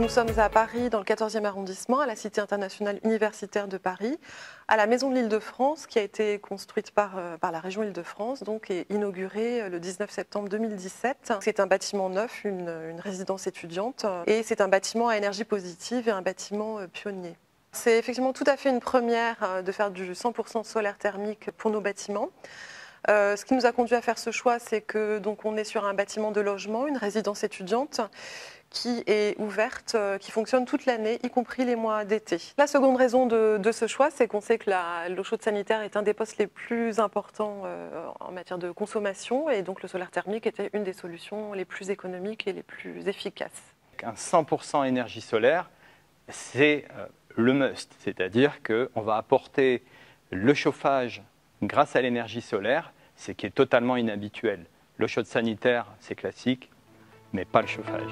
Nous sommes à Paris, dans le 14e arrondissement, à la Cité internationale universitaire de Paris, à la Maison de l'Île-de-France, qui a été construite par la région Île-de-France, donc, et inaugurée le 19 septembre 2017. C'est un bâtiment neuf, une résidence étudiante, et c'est un bâtiment à énergie positive et un bâtiment pionnier. C'est effectivement tout à fait une première de faire du 100% solaire thermique pour nos bâtiments. Ce qui nous a conduit à faire ce choix, c'est que donc on est sur un bâtiment de logement, une résidence étudiante qui est ouverte, qui fonctionne toute l'année, y compris les mois d'été. La seconde raison de ce choix, c'est qu'on sait que l'eau chaude sanitaire est un des postes les plus importants en matière de consommation, et donc le solaire thermique était une des solutions les plus économiques et les plus efficaces. Un 100% énergie solaire, c'est le must, c'est-à-dire qu'on va apporter le chauffage grâce à l'énergie solaire, ce qui est totalement inhabituel. L'eau chaude sanitaire, c'est classique, mais pas le chauffage.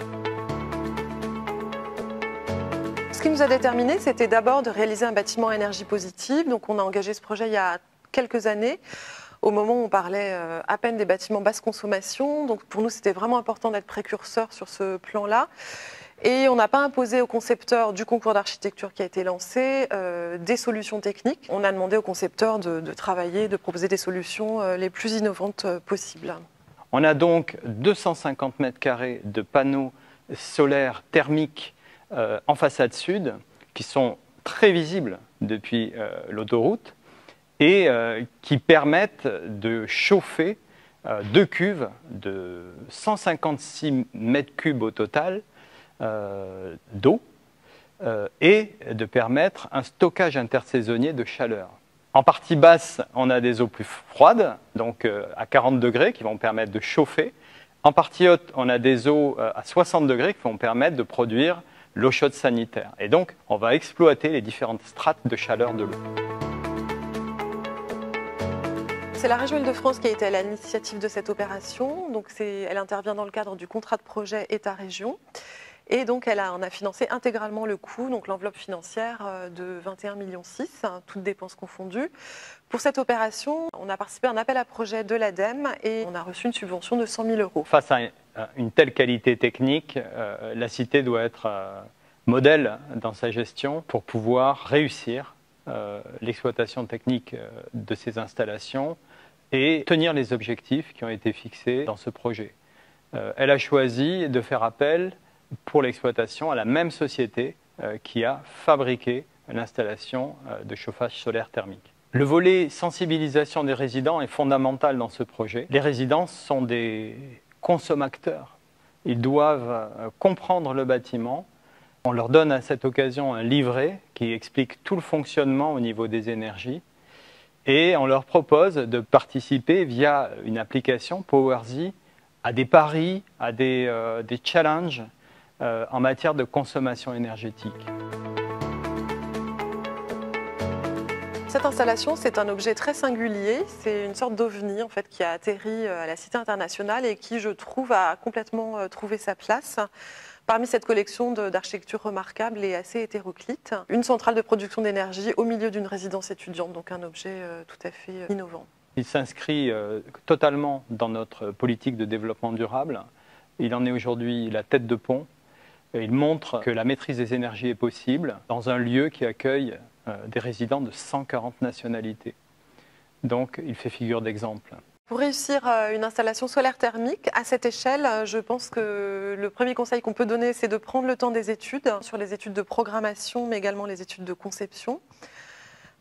Ce qui nous a déterminé, c'était d'abord de réaliser un bâtiment à énergie positive. Donc on a engagé ce projet il y a quelques années, au moment où on parlait à peine des bâtiments basse consommation. Donc pour nous, c'était vraiment important d'être précurseur sur ce plan-là. Et on n'a pas imposé aux concepteurs du concours d'architecture qui a été lancé des solutions techniques. On a demandé aux concepteurs de travailler, de proposer des solutions les plus innovantes possibles. On a donc 250 mètres carrés de panneaux solaires thermiques en façade sud, qui sont très visibles depuis l'autoroute et qui permettent de chauffer deux cuves de 156 mètres cubes au total d'eau et de permettre un stockage intersaisonnier de chaleur. En partie basse, on a des eaux plus froides, donc à 40 degrés, qui vont permettre de chauffer. En partie haute, on a des eaux à 60 degrés qui vont permettre de produire l'eau chaude sanitaire. Et donc, on va exploiter les différentes strates de chaleur de l'eau. C'est la région Île-de-France qui a été à l'initiative de cette opération. Donc elle intervient dans le cadre du contrat de projet État-région. Et donc elle en a financé intégralement le coût, donc l'enveloppe financière de 21,6 millions, toutes dépenses confondues. Pour cette opération, on a participé à un appel à projet de l'ADEME et on a reçu une subvention de 100 000 euros. Face à une telle qualité technique, la cité doit être modèle dans sa gestion pour pouvoir réussir l'exploitation technique de ces installations et tenir les objectifs qui ont été fixés dans ce projet. Elle a choisi de faire appel pour l'exploitation à la même société qui a fabriqué l'installation de chauffage solaire thermique. Le volet sensibilisation des résidents est fondamental dans ce projet. Les résidents sont des consommateurs. Ils doivent comprendre le bâtiment. On leur donne à cette occasion un livret qui explique tout le fonctionnement au niveau des énergies et on leur propose de participer via une application PowerZ à des paris, à des challenges en matière de consommation énergétique. Cette installation, c'est un objet très singulier. C'est une sorte d'ovni en fait, qui a atterri à la Cité internationale et qui, je trouve, a complètement trouvé sa place parmi cette collection d'architecture remarquable et assez hétéroclite. Une centrale de production d'énergie au milieu d'une résidence étudiante, donc un objet tout à fait innovant. Il s'inscrit totalement dans notre politique de développement durable. Il en est aujourd'hui la tête de pont. Il montre que la maîtrise des énergies est possible dans un lieu qui accueille des résidents de 140 nationalités. Donc, il fait figure d'exemple. Pour réussir une installation solaire thermique à cette échelle, je pense que le premier conseil qu'on peut donner, c'est de prendre le temps des études, sur les études de programmation, mais également les études de conception.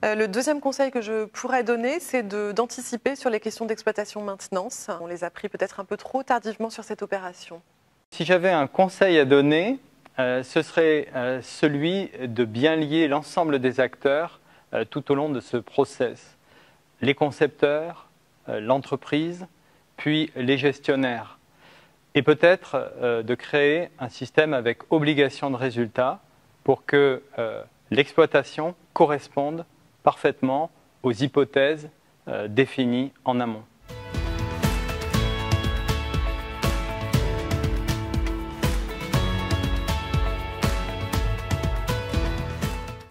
Le deuxième conseil que je pourrais donner, c'est d'anticiper sur les questions d'exploitation-maintenance. On les a pris peut-être un peu trop tardivement sur cette opération. Si j'avais un conseil à donner, ce serait celui de bien lier l'ensemble des acteurs tout au long de ce process. Les concepteurs, l'entreprise, puis les gestionnaires. Et peut-être de créer un système avec obligation de résultat pour que l'exploitation corresponde parfaitement aux hypothèses définies en amont.